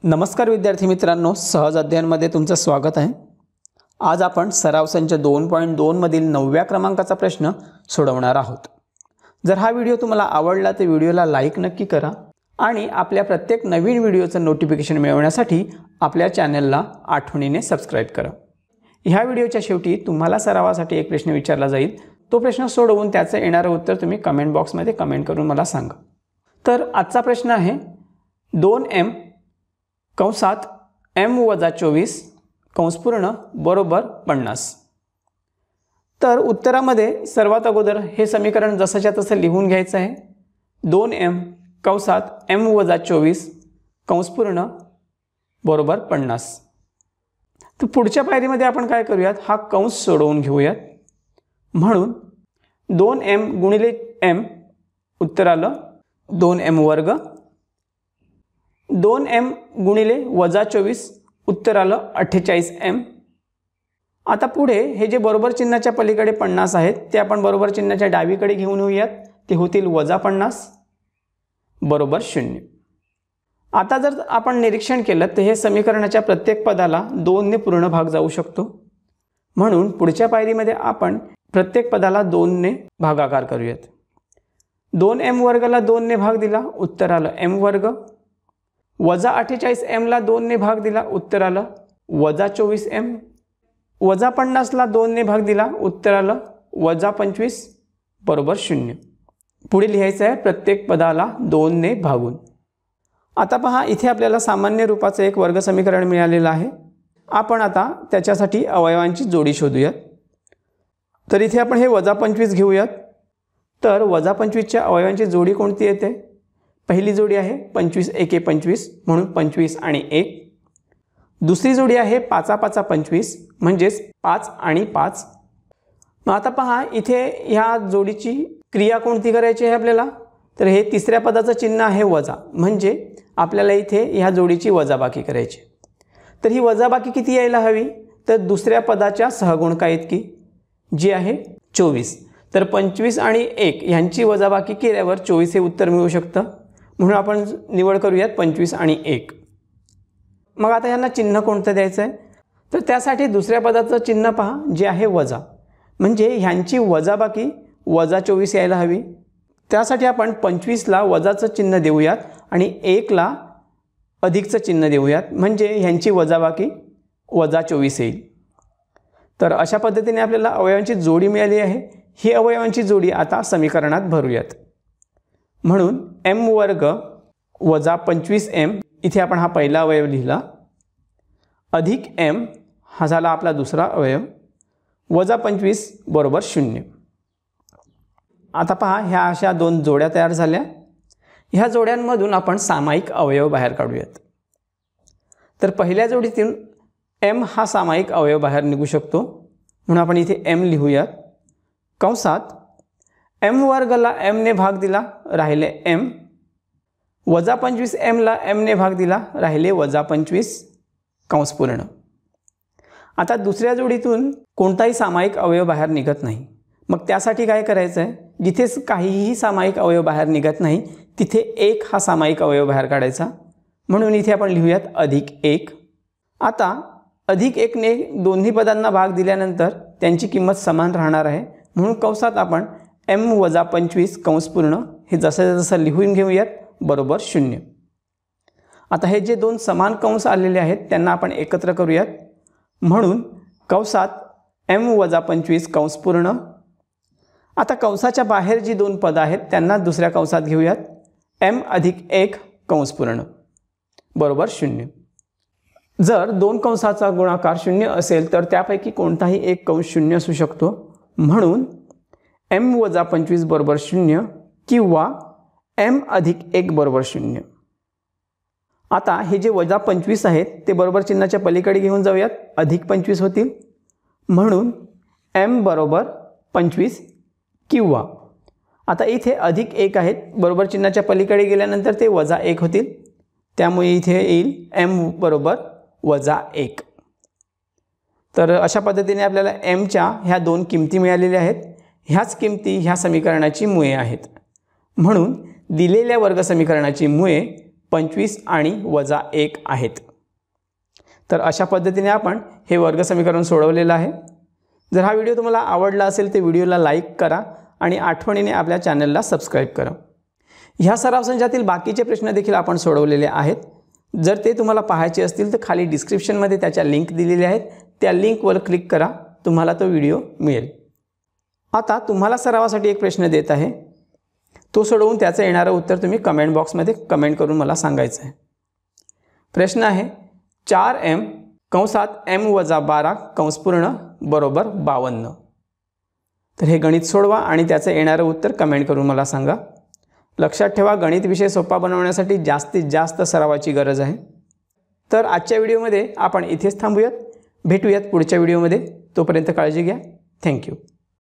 नमस्कार विद्यार्थी मित्रांनो, सहज अध्ययनमध्ये तुमचं स्वागत आहे। आज आपण सराव संच 2.2 मधील 9व्या क्रमांकाचा प्रश्न सोडवणार आहोत। जर हा व्हिडिओ तुम्हाला आवडला तर व्हिडिओला लाईक नक्की करा आणि आपल्या प्रत्येक नवीन व्हिडिओचं नोटिफिकेशन मिळवण्यासाठी आपल्या चॅनलला आठवणीने सबस्क्राइब करा। ह्या व्हिडिओच्या शेवटी तुम्हाला सरावासाठी एक प्रश्न विचारला जाईल। तो प्रश्न सोडवून त्याचं येणारं उत्तर तुम्ही कमेंट बॉक्समध्ये कमेंट करून मला सांगा। तर आजचा प्रश्न आहे 2m कंसात m-24 कंस पूर्ण बरोबर 50। तर उत्तरामध्ये सर्वात अगोदर हे समीकरण जसंच्या तसं लिहून घ्यायचं आहे। 2m कंसात m-24 कंस पूर्ण बरोबर 50। तर पुढच्या पायरीमध्ये आपण काय करूयात, हा कंस सोडवून घेऊयात। म्हणून 2m गुणिले m उत्तर आलं 2m वर्ग, 2m गुणिले -24 उत्तर आलं 48m। आता पुढे हे जे बरोबर चिन्हाच्या पलीकडे 50 आहेत ते आपण बरोबर चिन्हाच्या डावीकडे घेऊन येऊयात। ते होतील -50 बरोबर 0। आता जर आपण निरीक्षण केलं तर हे समीकरणाच्या प्रत्येक पदाला 2 ने पूर्ण भाग जाऊ शकतो। म्हणून पुढच्या पायरीमध्ये आपण प्रत्येक पदाला 2 ने भागाकार करूयात। 2m वर्गाला 2 ने भाग दिला, उत्तर आलं m वर्ग, वजा 48m ला 2 ने भाग दिला, उत्तर आलं वजा 24m, वजा 50 ला 2 ने भाग दिला, उत्तर आलं वजा 25 बरोबर 0। पुढे लिहायचं आहे प्रत्येक पदाला 2 ने भागून। आता पहा, इथे आपल्याला सामान्य रूपाचं एक वर्ग समीकरण मिळालेलं आहे। आपण आता त्याच्यासाठी अवयवांची जोडी शोधूयात। तर इथे आपण हे वजा 25 घेऊयात। तर वजा 25 च्या अवयवांची जोडी कोणती येते? पहिली जोडी आहे 25 एके 25 म्हणून 25 आणि 1। दुसरी जोडी आहे 5 5 25 म्हणजेच 5 आणि 5। मग आता पहा, इथे ह्या जोडीची क्रिया कोणती करायची आहे आपल्याला? तर हे तिसऱ्या पदाचं चिन्ह आहे वजा, म्हणजे आपल्याला इथे ह्या जोडीची वजाबाकी करायची। तर ही वजाबाकी किती यायला हवी? तर दुसऱ्या पदाच्या सहगुणका इतकी, जी आहे 24। तर 25 आणि 1 ह्यांची वजाबाकी केल्यावर 24 हे उत्तर मिळू शकतं। म्हणून आपण निवड करूयात 25 आणि 1। मग आता यांना चिन्ह कोणतं द्यायचं आहे? तर त्यासाठी दुसऱ्या पदाचं चिन्ह पहा, जे आहे वजा, म्हणजे ह्यांची वजाबाकी वजा 24 यायला हवी। त्यासाठी आपण 25 ला वजाचं चिन्ह देऊयात आणि 1 ला अधिकचं चिन्ह देऊयात, म्हणजे ह्यांची वजाबाकी वजा 24 येईल। तर अशा पद्धतीने आपल्याला अवयवांची जोडी मिळाली आहे। ही अवयवांची जोडी आता समीकरणात भरूयात। म्हणून m वर्ग वजा 25m, इथे आपण हा पहिला अवयव लिहिला, अधिक m हा झाला आपला दुसरा अवयव, वजा 25 बरोबर 0। आता पहा, ह्या अशा दोन जोड्या तयार झाल्या। ह्या जोड्यांमधून आपण सामायिक अवयव बाहेर काढूयात। तर पहिल्या जोडीतून m हा सामायिक अवयव बाहेर निघू शकतो, म्हणून आपण इथे m लिहूयात। कंसात m वर्गला m ने भाग दिला, राहिले m, वजा 25m ला m ने भाग दिला, राहिले वजा 25 कंस पूर्ण। आता दुसऱ्या जोडीतून कोणताही सामायिक अवयव बाहेर निघत नाही। मग त्यासाठी काय करायचं आहे? जिथे काहीही सामायिक अवयव बाहेर निघत नाही तिथे 1 हा सामायिक अवयव बाहेर काढायचा। म्हणून इथे आपण लिहूयात अधिक 1। आता अधिक 1 ने दोन्ही पदांना भाग दिल्यानंतर त्यांची किंमत समान राहणार आहे, म्हणून कंसात आपण m वजा 25 कंस पूर्ण हे जसं जसं लिहून घेऊयात बरोबर 0। आता हे जे दोन समान कंस आलेले आहेत त्यांना आपण एकत्र करूयात। म्हणून कंसात m वजा 25 कंस पूर्ण। आता कंसाच्या बाहेर जी दोन पदं आहेत त्यांना दुसऱ्या कंसात घेऊयात, m अधिक 1 कंस पूर्ण बरोबर 0। जर दोन कंसाचा गुणाकार 0 असेल तर त्यापैकी कोणताही एक कंस 0 असू शकतो। म्हणून m वजा 25 बरोबर 0 किंवा m अधिक 1 बरोबर 0। आता हे जे वजा 25 आहेत ते बरोबर चिन्हाच्या पलीकडे घेऊन जाऊयात, अधिक 25 होतील। म्हणून m बरोबर 25 किंवा आता इथे अधिक 1 आहेत, बरोबर चिन्हाच्या पलीकडे गेल्यानंतर ते वजा 1 होतील, त्यामुळे इथे येईल m बरोबर वजा 1। तर अशा पद्धतीने आपल्याला m च्या ह्या दोन किमती मिळालेल्या आहेत। ह्याच किमती ह्या समीकरणाची मुळे आहेत। म्हणून दिलेल्या वर्ग समीकरणाची मुळे 25 आणि -1 आहेत. तर अशा पद्धतीने आपण हे वर्गसमीकरण सोडवलेलं आहे. जर हा व्हिडिओ तुम्हाला आवडला असेल तर व्हिडिओला लाईक करा आणि आठवणीने आपल्या चॅनलला सबस्क्राईब करा. ह्या सराव संचातील बाकीचे प्रश्न देखील आपण सोडवलेले आहेत. जर ते तुम्हाला पाहायचे असतील तर खाली डिस्क्रिप्शनमध्ये त्याच्या लिंक दिलेल्या आहेत. त्या लिंकवर क्लिक करा, तुम्हाला तो व्हिडिओ मिळेल. आता तुम्हाला सरावासाठी एक प्रश्न देत आहे. तो सोडवून त्याचं येणारं उत्तर तुम्ही कमेंट बॉक्समध्ये कमेंट करून मला सांगायचं आहे. प्रश्न आहे 4m कंसात m - 12 कंस पूर्ण बरोबर 52. तर हे गणित सोडवा आणि त्याचं येणारं उत्तर कमेंट करून मला सांगा. लक्षात ठेवा, गणित विषय सोपा बनवण्यासाठी जास्तीत जास्त सरावाची गरज आहे. तर आजच्या व्हिडिओमध्ये आपण इथेच थांबूयात. भेटूयात पुढच्या व्हिडिओमध्ये. तोपर्यंत काळजी घ्या. थँक्यू.